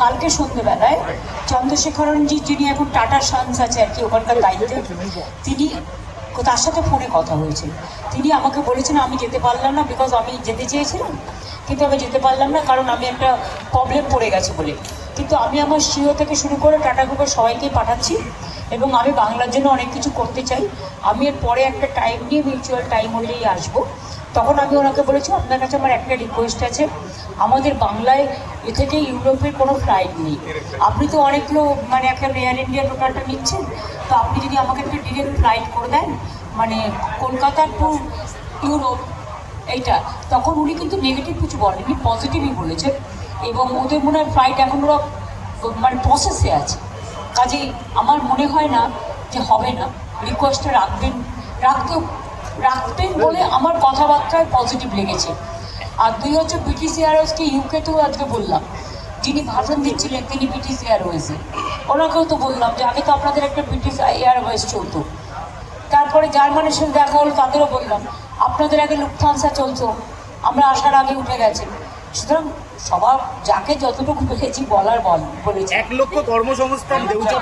কালকে সন্ধ্যেবেলায় চন্দ্রশেখরনজি, যিনি এখন টাটা সান্স আছে আর কি ওখানকার দায়িত্বে, তিনি তার সাথে ফোনে কথা হয়েছিল। তিনি আমাকে বলেছেন আমি যেতে পারলাম না, বিকজ আমি যেতে চেয়েছিলাম কিন্তু আমি যেতে পারলাম না, কারণ আমি একটা প্রবলেম পড়ে গেছে বলে। কিন্তু আমি আমার সিও থেকে শুরু করে টাটা গ্রুপের সবাইকেই পাঠাচ্ছি এবং আমি বাংলার জন্য অনেক কিছু করতে চাই। আমি এর পরে একটা টাইম নিয়ে মিউচুয়াল টাইম হলেই আসবো। তখন আমি ওনাকে বলেছি আপনার কাছে আমার একটা রিকোয়েস্ট আছে, আমাদের বাংলায় এ থেকে ইউরোপের কোনো ফ্লাইট নেই। আপনি তো অনেকগুলো মানে একটা এয়ার ইন্ডিয়া টোটালটা নিচ্ছেন, তো আপনি যদি আমাকে একটা ডিরেক্ট ফ্লাইট করে দেন মানে কলকাতা টু ইউরোপ এইটা, তখন উনি কিন্তু নেগেটিভ কিছু বলেননি, পজিটিভই বলেছেন। এবং ওদের মনে হয় ফ্লাইট এখন ওরা মানে প্রসেসে আছে, কাজেই আমার মনে হয় না যে হবে না। রিকোয়েস্টটা রাখবেন বলে আমার কথাবার্তায় পজিটিভ লেগেছে। আর দুই হচ্ছে ব্রিটিশ এয়ারওয়েজকে ইউকেতেও আজকে বললাম, যিনি ভাষণ দিচ্ছিলেন তিনি ব্রিটিশ এয়ারওয়েজে, ওনাকেও তো বললাম যে আগে তো আপনাদের একটা ব্রিটিশ এয়ারওয়েজ চলতো। তারপরে জার্মানির সাথে দেখা হলো, তাদেরও বললাম আপনাদের আগে লুফথানসা চলতো, আমরা আসার আগে উঠে গেছে। সুতরাং সবার যাকে যতটুকু পেরেছি বলার বলেছি। 1 লক্ষ কর্মসংস্থান দেউচা